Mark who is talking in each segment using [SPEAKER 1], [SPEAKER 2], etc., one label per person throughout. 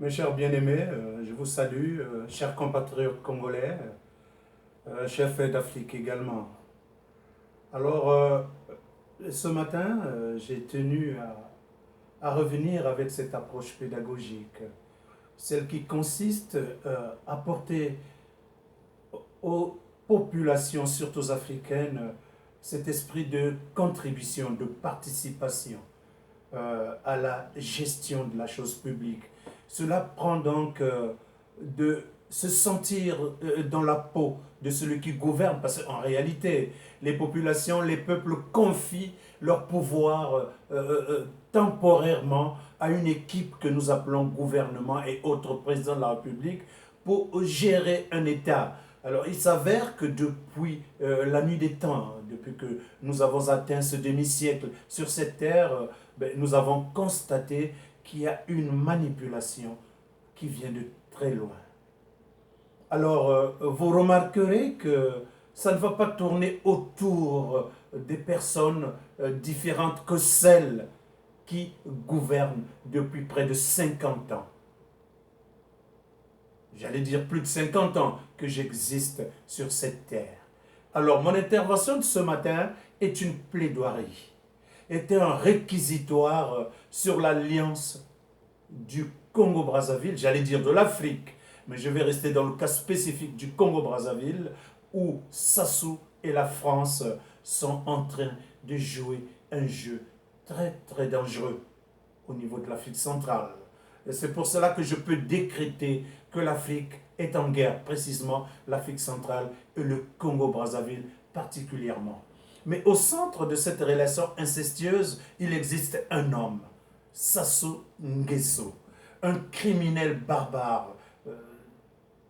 [SPEAKER 1] Mes chers bien-aimés, je vous salue, chers compatriotes congolais, chefs d'Afrique également. Alors, ce matin, j'ai tenu à revenir avec cette approche pédagogique, celle qui consiste à porter aux populations, surtout africaines, cet esprit de contribution, de participation à la gestion de la chose publique. Cela prend donc de se sentir dans la peau de celui qui gouverne, parce qu'en réalité, les populations, les peuples confient leur pouvoir temporairement à une équipe que nous appelons gouvernement et autres présidents de la République pour gérer un État. Alors, il s'avère que depuis la nuit des temps, depuis que nous avons atteint ce demi-siècle sur cette terre, nous avons constaté qu'il y a une manipulation qui vient de très loin. Alors, vous remarquerez que ça ne va pas tourner autour des personnes différentes que celles qui gouvernent depuis près de 50 ans. J'allais dire plus de 50 ans que j'existe sur cette terre. Alors, mon intervention de ce matin est une plaidoirie, est un réquisitoire sur l'alliance du Congo-Brazzaville, j'allais dire de l'Afrique, mais je vais rester dans le cas spécifique du Congo-Brazzaville, où Sassou et la France sont en train de jouer un jeu très très dangereux au niveau de l'Afrique centrale. Et c'est pour cela que je peux décréter que l'Afrique est en guerre, précisément l'Afrique centrale et le Congo-Brazzaville particulièrement. Mais au centre de cette relation incestueuse, il existe un homme, Sassou Nguesso, un criminel barbare,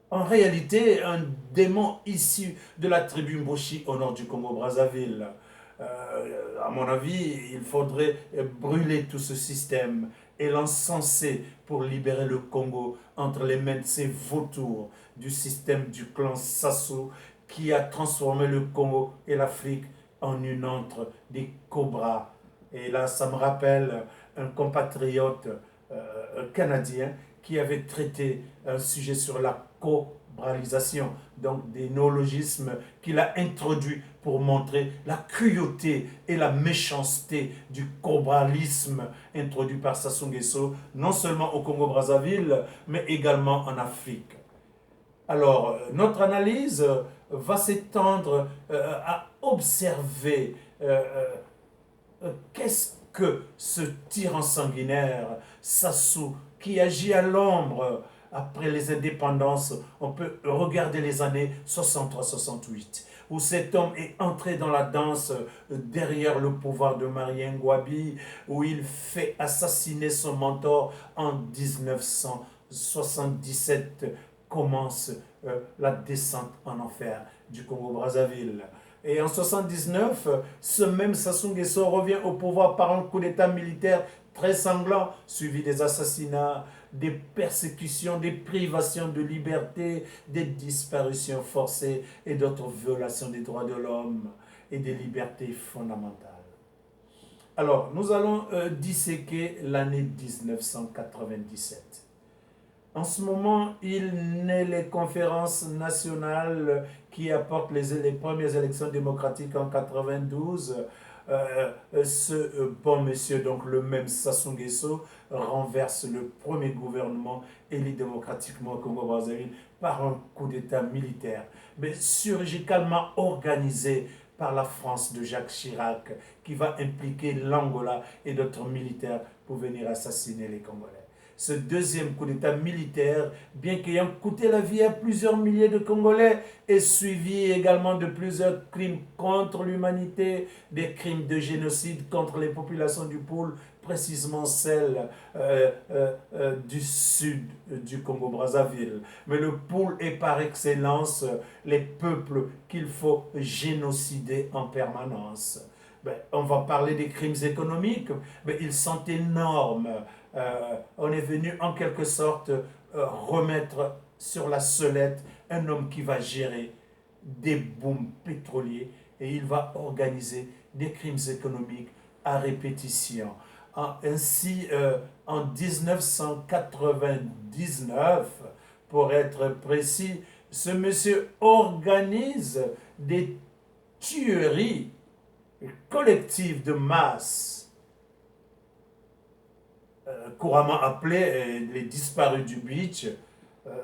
[SPEAKER 1] en réalité un démon issu de la tribu Mboshi au nord du Congo-Brazzaville. À mon avis, il faudrait brûler tout ce système et l'encenser pour libérer le Congo entre les mains de ces vautours du système du clan Sassou qui a transformé le Congo et l'Afrique en une entre des cobras. Et là, ça me rappelle un compatriote canadien qui avait traité un sujet sur la cobralisation, donc des néologismes qu'il a introduits pour montrer la cruauté et la méchanceté du cobralisme introduit par Sassou Nguesso, non seulement au Congo-Brazzaville, mais également en Afrique. Alors, notre analyse va s'étendre à observer qu'est-ce que ce tyran sanguinaire, Sassou, qui agit à l'ombre après les indépendances. On peut regarder les années 63-68, où cet homme est entré dans la danse derrière le pouvoir de Marien Ngouabi, où il fait assassiner son mentor en 1977. Commence la descente en enfer du Congo-Brazzaville. Et en 79, ce même Sassou Nguesso revient au pouvoir par un coup d'état militaire très sanglant, suivi des assassinats, des persécutions, des privations de liberté, des disparitions forcées et d'autres violations des droits de l'homme et des libertés fondamentales. Alors, nous allons disséquer l'année 1997. En ce moment, il naît les conférences nationales qui apportent les premières élections démocratiques en 92. Ce bon monsieur, donc le même Sassou Nguesso, renverse le premier gouvernement élu démocratiquement au Congo-Brazzaville par un coup d'État militaire, mais chirurgicalement organisé par la France de Jacques Chirac, qui va impliquer l'Angola et d'autres militaires pour venir assassiner les Congolais. Ce deuxième coup d'État militaire, bien qu'ayant coûté la vie à plusieurs milliers de Congolais, est suivi également de plusieurs crimes contre l'humanité, des crimes de génocide contre les populations du pôle, précisément celles du sud du Congo-Brazzaville. Mais le pôle est par excellence les peuples qu'il faut génocider en permanence. On va parler des crimes économiques, mais ils sont énormes. On est venu en quelque sorte remettre sur la sellette un homme qui va gérer des booms pétroliers et il va organiser des crimes économiques à répétition. Ainsi, en 1999, pour être précis, ce monsieur organise des tueries collectives de masse, couramment appelées les disparus du beach.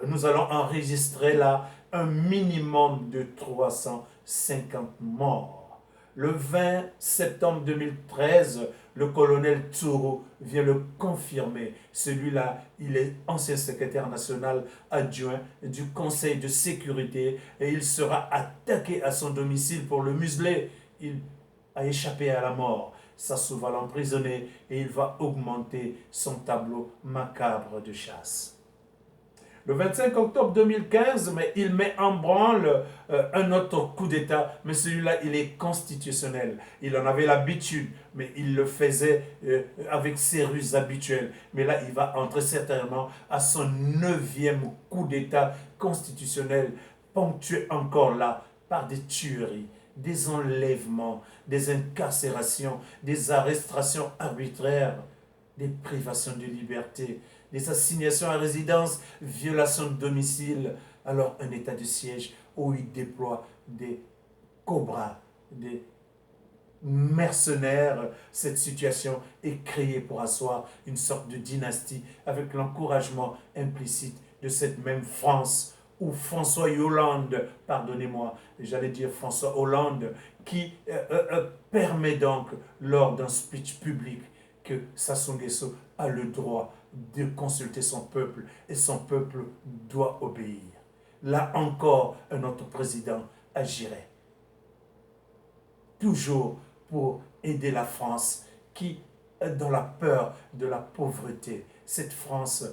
[SPEAKER 1] Nous allons enregistrer là un minimum de 350 morts. Le 20 septembre 2013, le colonel Tsuru vient le confirmer. Celui-là, il est ancien secrétaire national adjoint du Conseil de sécurité et il sera attaqué à son domicile pour le museler. Il a échappé à la mort. Sassou va l'emprisonner et il va augmenter son tableau macabre de chasse. Le 25 octobre 2015, mais il met en branle un autre coup d'État, mais celui-là, il est constitutionnel. Il en avait l'habitude, mais il le faisait avec ses ruses habituelles. Mais là, il va entrer certainement à son 9e coup d'État constitutionnel, ponctué encore là par des tueries, des enlèvements, des incarcérations, des arrestations arbitraires, des privations de liberté, des assignations à résidence, violations de domicile, alors un état de siège où il déploie des cobras, des mercenaires. Cette situation est créée pour asseoir une sorte de dynastie avec l'encouragement implicite de cette même France où François Hollande, pardonnez-moi, j'allais dire François Hollande, qui permet donc lors d'un speech public que Sassou Nguesso a le droit de consulter son peuple et son peuple doit obéir. Là encore, un autre président agirait. Toujours pour aider la France qui est dans la peur de la pauvreté. Cette France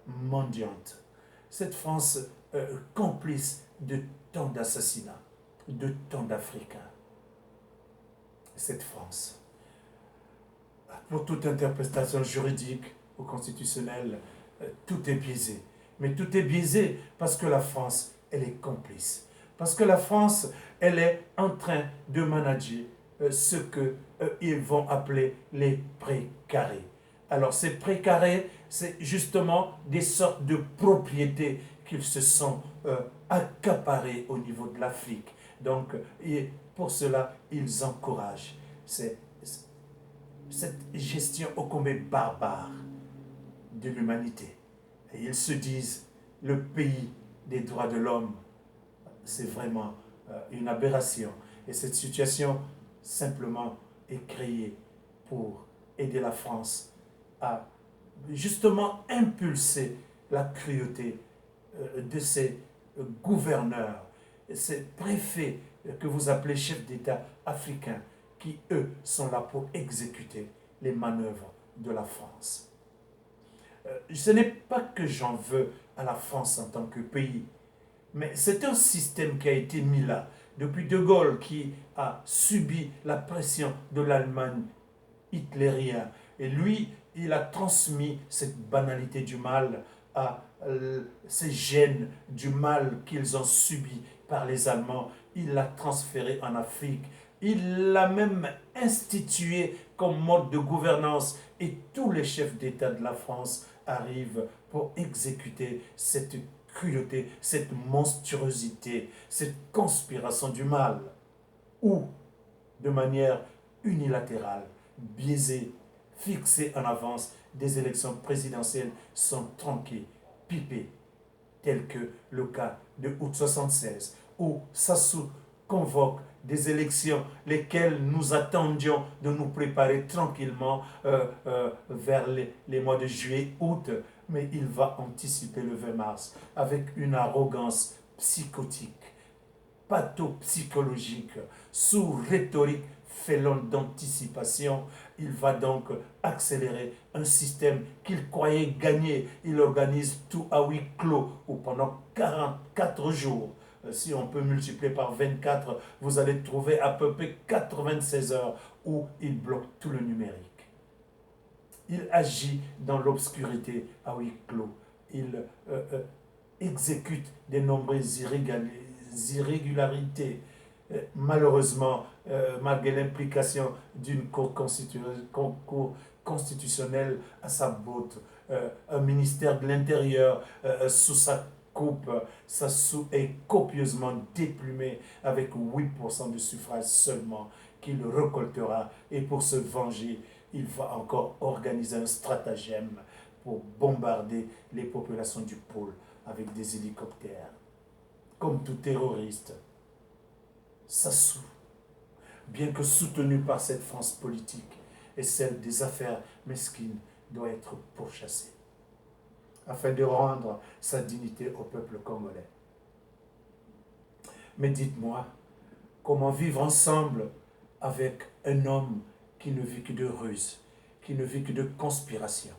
[SPEAKER 1] mendiante. Cette France complice de tant d'assassinats, de tant d'Africains. Cette France, pour toute interprétation juridique ou constitutionnelle, tout est biaisé. Mais tout est biaisé parce que la France, elle est complice. Parce que la France, elle est en train de manager ce qu'ils vont appeler les précarés. Alors ces précarés, c'est justement des sortes de propriétés qu'ils se sont accaparées au niveau de l'Afrique. Donc, et pour cela, ils encouragent cette gestion ô combien barbare de l'humanité. Et ils se disent, le pays des droits de l'homme, c'est vraiment une aberration. Et cette situation, simplement, est créée pour aider la France à justement impulser la cruauté de ces gouverneurs, ces préfets que vous appelez chefs d'État africains, qui, eux, sont là pour exécuter les manœuvres de la France. Ce n'est pas que j'en veux à la France en tant que pays, mais c'est un système qui a été mis là depuis De Gaulle, qui a subi la pression de l'Allemagne hitlérienne. Et lui, il a transmis cette banalité du mal à ces gènes du mal qu'ils ont subi par les Allemands. Il l'a transféré en Afrique. Il l'a même institué comme mode de gouvernance. Et tous les chefs d'État de la France arrivent pour exécuter cette cruauté, cette monstruosité, cette conspiration du mal, ou de manière unilatérale, biaisée, fixée en avance, des élections présidentielles sont tronquées, pipées, tel que le cas de août 76, où Sassou convoque des élections, lesquelles nous attendions de nous préparer tranquillement vers les mois de juillet, août, mais il va anticiper le 20 mars avec une arrogance psychotique, pathopsychologique, sous rhétorique félonne d'anticipation. Il va donc accélérer un système qu'il croyait gagner. Il organise tout à huis clos ou pendant 44 jours. Si on peut multiplier par 24, vous allez trouver à peu près 96 heures où il bloque tout le numérique. Il agit dans l'obscurité à huis clos. Il exécute des nombreuses irrégularités Malheureusement, malgré l'implication d'une cour constitutionnelle à sa botte, un ministère de l'Intérieur sous sa coupe, sa sous est copieusement déplumé avec 8% de suffrage seulement qu'il récoltera. Et pour se venger, il va encore organiser un stratagème pour bombarder les populations du pôle avec des hélicoptères. Comme tout terroriste, Sassou, bien que soutenu par cette France politique et celle des affaires mesquines, doit être pourchassé afin de rendre sa dignité au peuple congolais. Mais dites-moi, comment vivre ensemble avec un homme qui ne vit que de ruse, qui ne vit que de conspiration,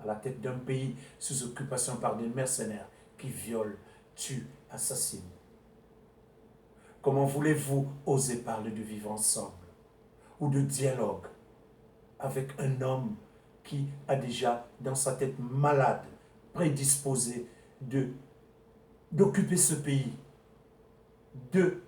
[SPEAKER 1] à la tête d'un pays sous occupation par des mercenaires qui violent, tuent, assassinent? Comment voulez-vous oser parler de vivre ensemble ou de dialogue avec un homme qui a déjà dans sa tête malade, prédisposé d'occuper ce pays, de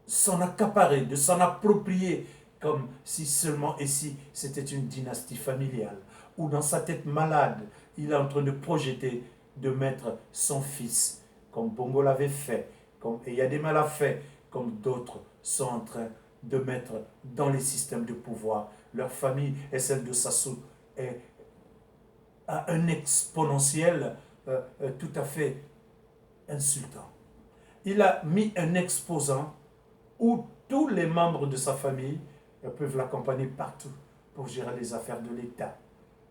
[SPEAKER 1] s'en accaparer, de s'en approprier comme si seulement et si c'était une dynastie familiale, ou dans sa tête malade, il est en train de projeter de mettre son fils, comme Bongo l'avait fait, comme Eyadema l'a fait, comme d'autres sont en train de mettre dans les systèmes de pouvoir. Leur famille et celle de Sassou est à un exponentiel tout à fait insultant. Il a mis un exposant où tous les membres de sa famille peuvent l'accompagner partout pour gérer les affaires de l'État.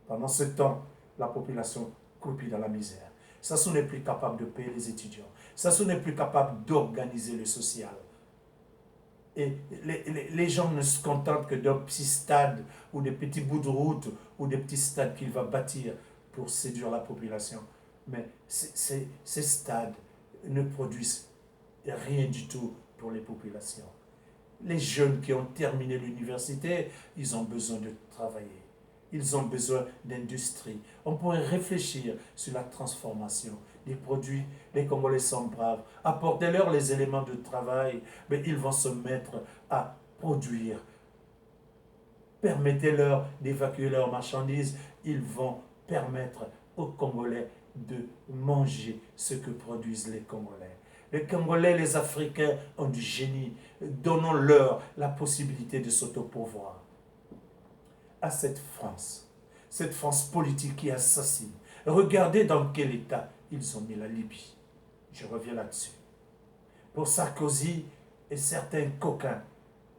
[SPEAKER 1] Pendant ce temps, la population croupit dans la misère. Sassou n'est plus capable de payer les étudiants. Sassou n'est plus capable d'organiser le social. Et les gens ne se contentent que d'un petit stade ou des petits bouts de route ou des petits stades qu'il va bâtir pour séduire la population. Mais ces stades ne produisent rien du tout pour les populations. Les jeunes qui ont terminé l'université, ils ont besoin de travailler. Ils ont besoin d'industrie. On pourrait réfléchir sur la transformation des produits. Les Congolais sont braves. Apportez-leur les éléments de travail, mais ils vont se mettre à produire. Permettez-leur d'évacuer leurs marchandises. Ils vont permettre aux Congolais de manger ce que produisent les Congolais. Les Congolais, les Africains ont du génie. Donnons-leur la possibilité de s'auto-pourvoir. À cette France politique qui assassine. Regardez dans quel état ils ont mis la Libye. Je reviens là-dessus. Pour Sarkozy et certains coquins,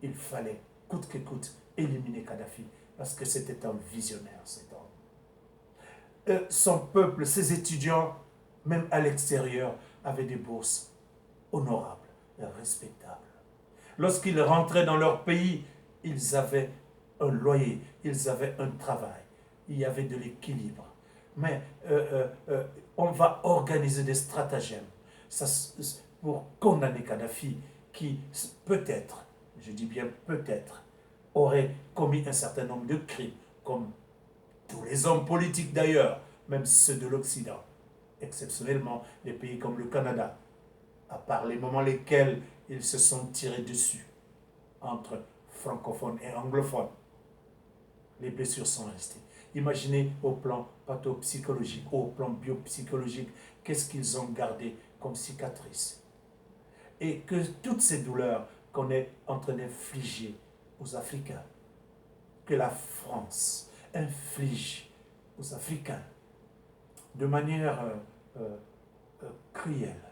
[SPEAKER 1] il fallait, coûte que coûte, éliminer Kadhafi, parce que c'était un visionnaire, cet homme. Son peuple, ses étudiants, même à l'extérieur, avaient des bourses honorables, respectables. Lorsqu'ils rentraient dans leur pays, ils avaient un loyer, ils avaient un travail, il y avait de l'équilibre. Mais on va organiser des stratagèmes pour condamner Kadhafi qui peut-être, je dis bien peut-être, aurait commis un certain nombre de crimes, comme tous les hommes politiques d'ailleurs, même ceux de l'Occident, exceptionnellement les pays comme le Canada, à part les moments lesquels ils se sont tirés dessus entre francophones et anglophones. Les blessures sont restées. Imaginez au plan pathopsychologique, au plan biopsychologique, qu'est-ce qu'ils ont gardé comme cicatrices. Et que toutes ces douleurs qu'on est en train d'infliger aux Africains, que la France inflige aux Africains de manière cruelle.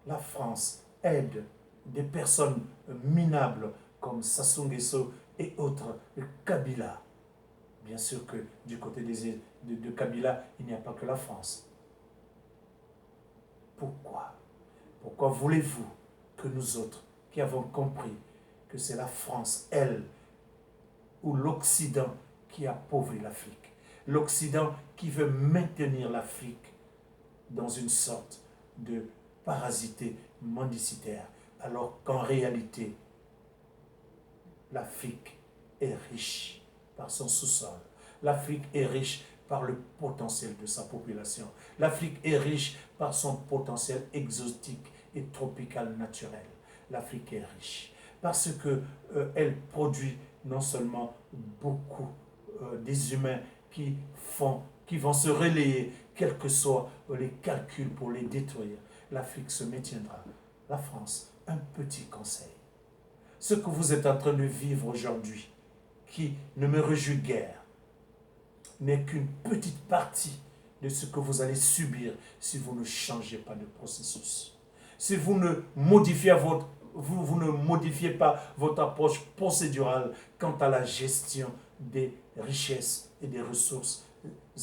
[SPEAKER 1] La France aide des personnes minables comme Sassou Nguesso et autres, Kabila. Bien sûr que du côté de Kabila, il n'y a pas que la France. Pourquoi? Pourquoi voulez-vous que nous autres, qui avons compris que c'est la France, elle, ou l'Occident qui appauvrit l'Afrique, l'Occident qui veut maintenir l'Afrique dans une sorte de parasité mendicitaire, alors qu'en réalité, l'Afrique est riche par son sous-sol. L'Afrique est riche par le potentiel de sa population. L'Afrique est riche par son potentiel exotique et tropical naturel. l'Afrique est riche. Parce que elle produit non seulement beaucoup des humains qui vont se relayer, quels que soient les calculs pour les détruire. L'Afrique se maintiendra. La France, un petit conseil. Ce que vous êtes en train de vivre aujourd'hui, qui ne me réjouit guère, n'est qu'une petite partie de ce que vous allez subir si vous ne changez pas de processus. Si vous ne modifiez, vous ne modifiez pas votre approche procédurale quant à la gestion des richesses et des ressources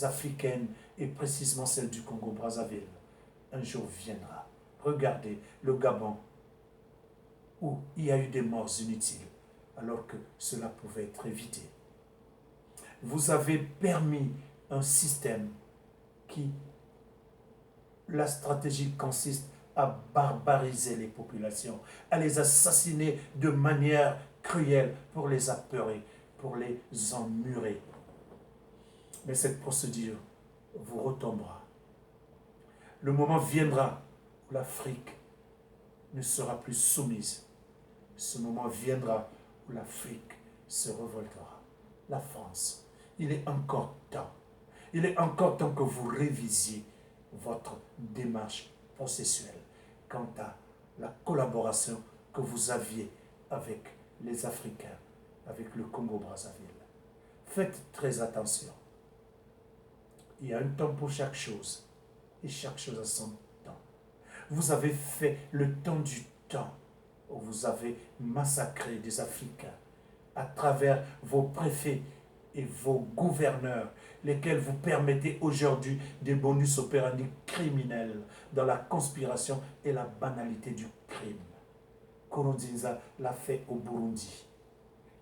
[SPEAKER 1] africaines et précisément celles du Congo-Brazzaville. Un jour viendra. Regardez le Gabon où il y a eu des morts inutiles alors que cela pouvait être évité. Vous avez permis un système qui, la stratégie consiste à barbariser les populations, à les assassiner de manière cruelle pour les apeurer, pour les emmurer. Mais cette procédure vous retombera. Le moment viendra où l'Afrique ne sera plus soumise. Ce moment viendra où l'Afrique se révoltera. La France, il est encore temps. Il est encore temps que vous révisiez votre démarche processuelle quant à la collaboration que vous aviez avec les Africains, avec le Congo-Brazzaville. Faites très attention. Il y a un temps pour chaque chose et chaque chose a son temps. Vous avez fait le temps du temps où vous avez massacré des Africains à travers vos préfets et vos gouverneurs, lesquels vous permettez aujourd'hui des bonus operandi criminels dans la conspiration et la banalité du crime. Nkurunziza l'a fait au Burundi.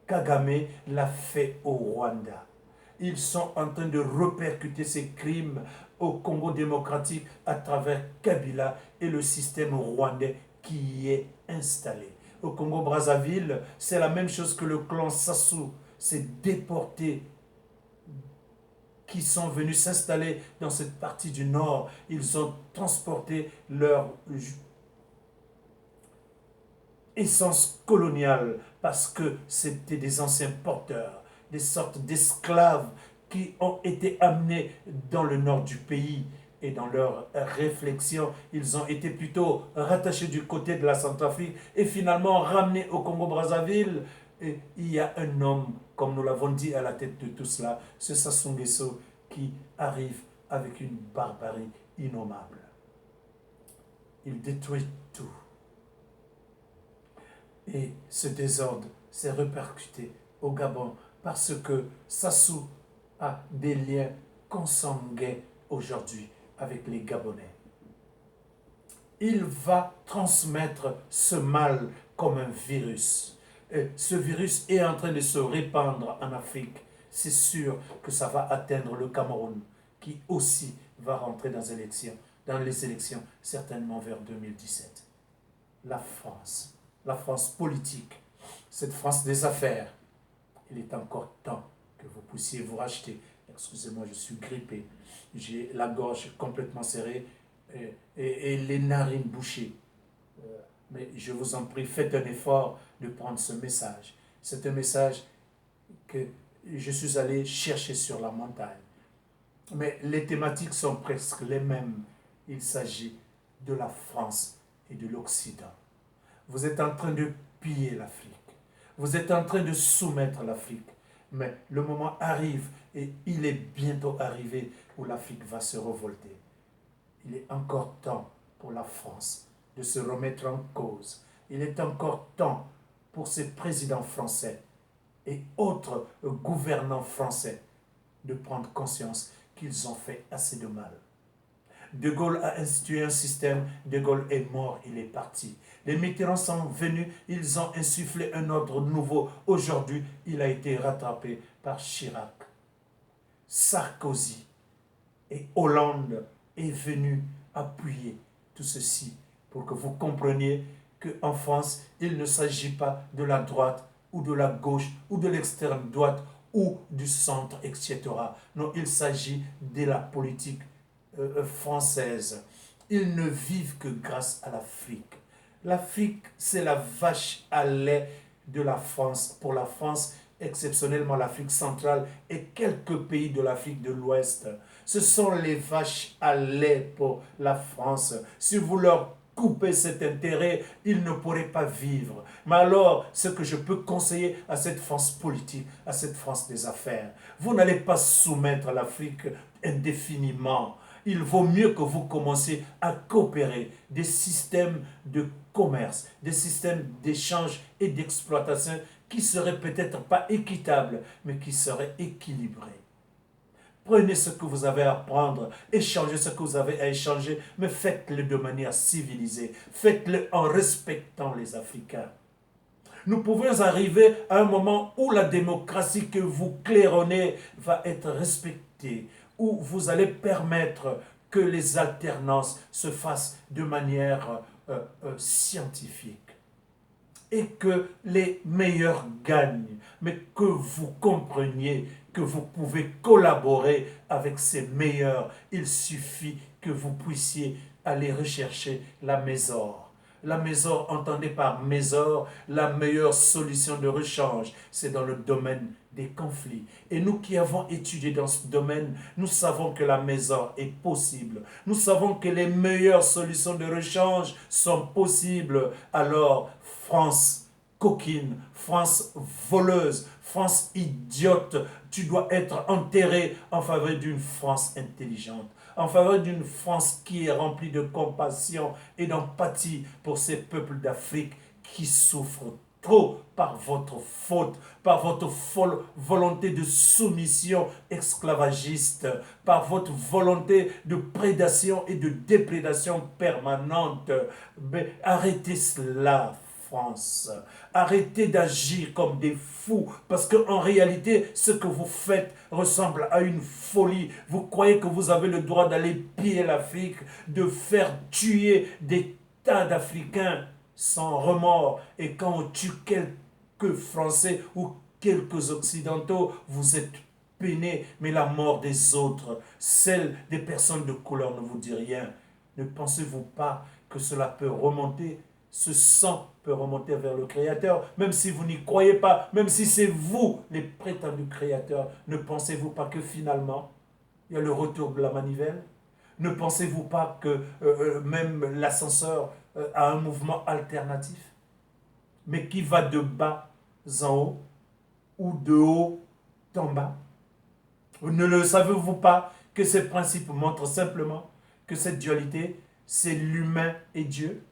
[SPEAKER 1] Kagame l'a fait au Rwanda. Ils sont en train de répercuter ces crimes au Congo démocratique à travers Kabila et le système rwandais qui y est installé. Au Congo-Brazzaville, c'est la même chose que le clan Sassou, ces déportés qui sont venus s'installer dans cette partie du nord. Ils ont transporté leur essence coloniale parce que c'était des anciens porteurs, des sortes d'esclaves qui ont été amenés dans le nord du pays. Et dans leur réflexion, ils ont été plutôt rattachés du côté de la Centrafrique et finalement ramenés au Congo-Brazzaville. Et il y a un homme, comme nous l'avons dit, à la tête de tout cela, c'est Sassou Nguesso, qui arrive avec une barbarie innommable. Il détruit tout. Et ce désordre s'est répercuté au Gabon parce que Sassou a des liens consanguins aujourd'hui avec les Gabonais. Il va transmettre ce mal comme un virus. Et ce virus est en train de se répandre en Afrique. C'est sûr que ça va atteindre le Cameroun, qui aussi va rentrer dans les élections, certainement vers 2017. La France politique, cette France des affaires, il est encore temps que vous puissiez vous racheter. Excusez-moi, je suis grippé. J'ai la gorge complètement serrée et les narines bouchées. Mais je vous en prie, faites un effort de prendre ce message. C'est un message que je suis allé chercher sur la montagne. Mais les thématiques sont presque les mêmes. Il s'agit de la France et de l'Occident. Vous êtes en train de piller l'Afrique. Vous êtes en train de soumettre l'Afrique. Mais le moment arrive, et il est bientôt arrivé, où l'Afrique va se révolter. Il est encore temps pour la France de se remettre en cause. Il est encore temps pour ces présidents français et autres gouvernants français de prendre conscience qu'ils ont fait assez de mal. De Gaulle a institué un système, De Gaulle est mort, il est parti. Les Mitterrands sont venus, ils ont insufflé un ordre nouveau. Aujourd'hui, il a été rattrapé par Chirac. Sarkozy et Hollande est venu appuyer tout ceci pour que vous compreniez qu'en France, il ne s'agit pas de la droite ou de la gauche ou de l'extrême droite ou du centre, etc. Non, il s'agit de la politique française. Ils ne vivent que grâce à l'Afrique. L'Afrique, c'est la vache à lait de la France. Pour la France, exceptionnellement l'Afrique centrale et quelques pays de l'Afrique de l'Ouest. Ce sont les vaches à lait pour la France. Si vous leur coupez cet intérêt, ils ne pourraient pas vivre. Mais alors, ce que je peux conseiller à cette France politique, à cette France des affaires, vous n'allez pas soumettre l'Afrique indéfiniment. Il vaut mieux que vous commenciez à coopérer des systèmes de commerce, des systèmes d'échange et d'exploitation qui seraient peut-être pas équitables, mais qui seraient équilibrés. Prenez ce que vous avez à prendre, échangez ce que vous avez à échanger, mais faites-le de manière civilisée, faites-le en respectant les Africains. Nous pouvons arriver à un moment où la démocratie que vous claironnez va être respectée, où vous allez permettre que les alternances se fassent de manière scientifique et que les meilleurs gagnent, mais que vous compreniez que vous pouvez collaborer avec ces meilleurs. Il suffit que vous puissiez aller rechercher la mésor. La mésor, entendez par mésor, la meilleure solution de rechange, c'est dans le domaine des conflits. Et nous qui avons étudié dans ce domaine, nous savons que la mésor est possible. Nous savons que les meilleures solutions de rechange sont possibles. Alors, France coquine, France voleuse, France idiote, tu dois être enterré en faveur d'une France intelligente, en faveur d'une France qui est remplie de compassion et d'empathie pour ces peuples d'Afrique qui souffrent trop par votre faute, par votre folle volonté de soumission esclavagiste, par votre volonté de prédation et de déprédation permanente. Mais arrêtez cela, France. Arrêtez d'agir comme des fous, parce qu'en réalité, ce que vous faites ressemble à une folie. Vous croyez que vous avez le droit d'aller piller l'Afrique, de faire tuer des tas d'Africains sans remords. Et quand on tue quelques Français ou quelques Occidentaux, vous êtes peinés, mais la mort des autres, celle des personnes de couleur, ne vous dit rien. Ne pensez-vous pas que cela peut remonter? Ce sang peut remonter vers le Créateur, même si vous n'y croyez pas, même si c'est vous les prétendus créateurs. Ne pensez-vous pas que finalement, il y a le retour de la manivelle? Ne pensez-vous pas que même l'ascenseur a un mouvement alternatif, mais qui va de bas en haut ou de haut en bas? Ne le savez-vous pas que ces principes montrent simplement que cette dualité, c'est l'humain et Dieu?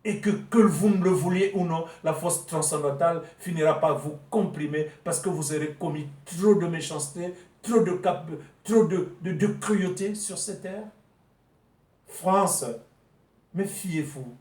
[SPEAKER 1] Et que vous ne le vouliez ou non, la force transcendantale finira par vous comprimer parce que vous aurez commis trop de méchanceté, trop de cruauté sur cette terre. France, méfiez-vous.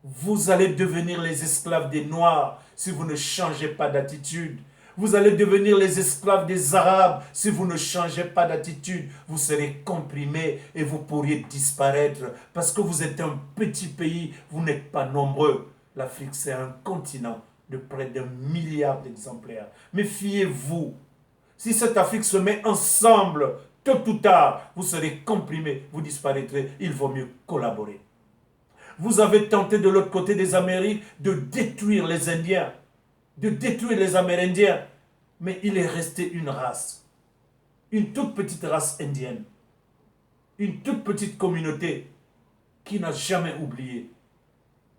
[SPEAKER 1] Vous allez devenir les esclaves des Noirs si vous ne changez pas d'attitude. Vous allez devenir les esclaves des Arabes si vous ne changez pas d'attitude. Vous serez comprimés et vous pourriez disparaître parce que vous êtes un petit pays, vous n'êtes pas nombreux. L'Afrique, c'est un continent de près d'1 milliard d'exemplaires. Méfiez-vous. Si cette Afrique se met ensemble, tôt ou tard, vous serez comprimés, vous disparaîtrez. Il vaut mieux collaborer. Vous avez tenté de l'autre côté des Amériques de détruire les Indiens, de détruire les Amérindiens. Mais il est resté une race, une toute petite race indienne, une toute petite communauté qui n'a jamais oublié,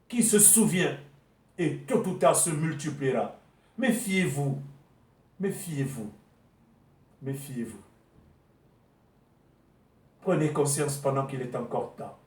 [SPEAKER 1] qui se souvient et tôt ou tard se multipliera. Méfiez-vous, méfiez-vous, méfiez-vous. Prenez conscience pendant qu'il est encore temps.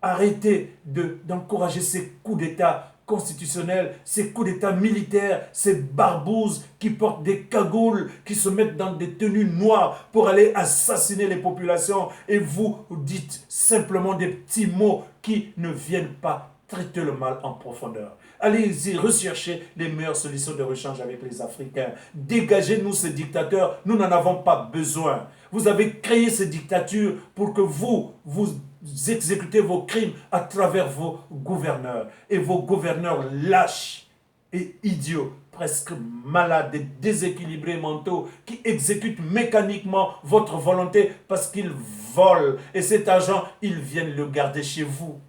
[SPEAKER 1] Arrêtez d'encourager ces coups d'État constitutionnels, ces coups d'État militaires, ces barbouzes qui portent des cagoules, qui se mettent dans des tenues noires pour aller assassiner les populations. Et vous dites simplement des petits mots qui ne viennent pas traiter le mal en profondeur. Allez-y, recherchez les meilleures solutions de rechange avec les Africains. Dégagez-nous ces dictateurs, nous n'en avons pas besoin. Vous avez créé ces dictatures pour que vous exécutez vos crimes à travers vos gouverneurs. Et vos gouverneurs lâches et idiots, presque malades et déséquilibrés mentaux, qui exécutent mécaniquement votre volonté parce qu'ils volent. Et cet argent, ils viennent le garder chez vous.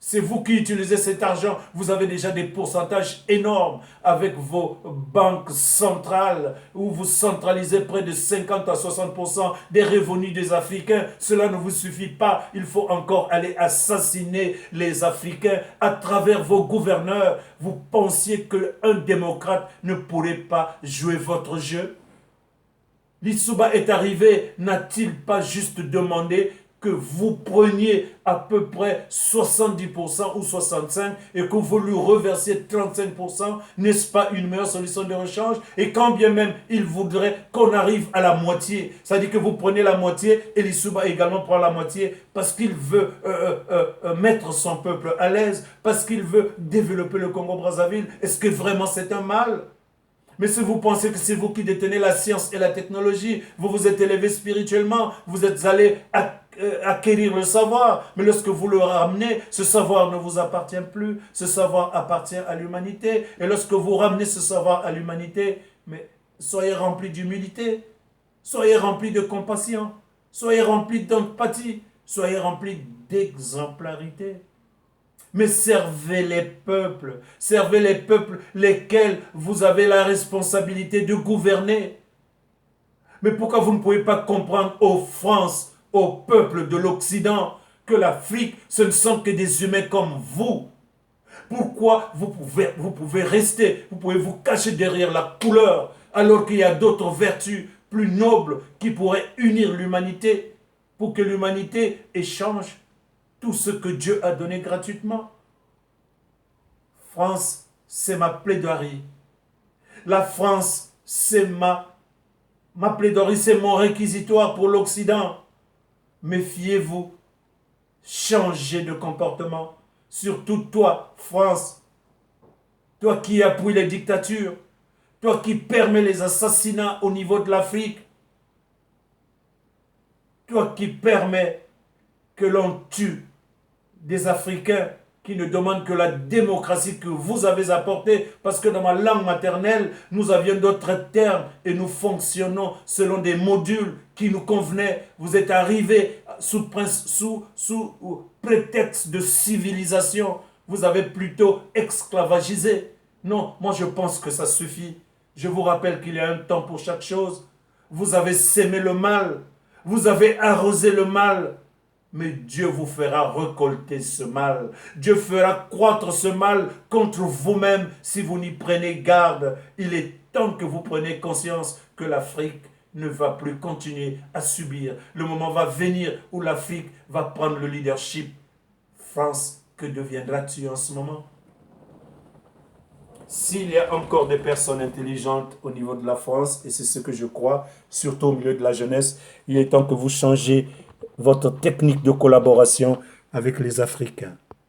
[SPEAKER 1] C'est vous qui utilisez cet argent. Vous avez déjà des pourcentages énormes avec vos banques centrales où vous centralisez près de 50 à 60% des revenus des Africains. Cela ne vous suffit pas. Il faut encore aller assassiner les Africains à travers vos gouverneurs. Vous pensiez qu'un démocrate ne pourrait pas jouer votre jeu? Lissouba est arrivé, n'a-t-il pas juste demandé que vous preniez à peu près 70% ou 65% et que vous lui reversiez 35%, n'est-ce pas une meilleure solution de rechange? Et quand bien même il voudrait qu'on arrive à la moitié, c'est-à-dire que vous prenez la moitié et Lissouba également prend la moitié parce qu'il veut mettre son peuple à l'aise, parce qu'il veut développer le Congo-Brazzaville. Est-ce que vraiment c'est un mal? Mais si vous pensez que c'est vous qui détenez la science et la technologie, vous vous êtes élevé spirituellement, vous êtes allé acquérir le savoir, mais lorsque vous le ramenez, ce savoir ne vous appartient plus, ce savoir appartient à l'humanité. Et lorsque vous ramenez ce savoir à l'humanité, mais soyez remplis d'humilité, soyez remplis de compassion, soyez remplis d'empathie, soyez remplis d'exemplarité. Mais servez les peuples lesquels vous avez la responsabilité de gouverner. Mais pourquoi vous ne pouvez pas comprendre aux France, au peuple de l'Occident, que l'Afrique, ce ne sont que des humains comme vous? Pourquoi vous pouvez rester, vous pouvez vous cacher derrière la couleur, alors qu'il y a d'autres vertus plus nobles qui pourraient unir l'humanité pour que l'humanité échange tout ce que Dieu a donné gratuitement? France, c'est ma plaidoirie. La France, c'est ma plaidoirie, c'est mon réquisitoire pour l'Occident. Méfiez-vous, changez de comportement. Surtout toi, France, toi qui appuies les dictatures, toi qui permets les assassinats au niveau de l'Afrique, toi qui permets que l'on tue des Africains qui ne demandent que la démocratie que vous avez apportée, parce que dans ma langue maternelle, nous avions d'autres termes et nous fonctionnons selon des modules qui nous convenaient. Vous êtes arrivés sous prétexte de civilisation. Vous avez plutôt esclavagisé. Non, moi je pense que ça suffit. Je vous rappelle qu'il y a un temps pour chaque chose. Vous avez sémé le mal. Vous avez arrosé le mal. Mais Dieu vous fera récolter ce mal. Dieu fera croître ce mal contre vous-même si vous n'y prenez garde. Il est temps que vous preniez conscience que l'Afrique ne va plus continuer à subir. Le moment va venir où l'Afrique va prendre le leadership. France, que deviendras-tu en ce moment? S'il y a encore des personnes intelligentes au niveau de la France, et c'est ce que je crois, surtout au milieu de la jeunesse, il est temps que vous changez votre technique de collaboration avec les Africains.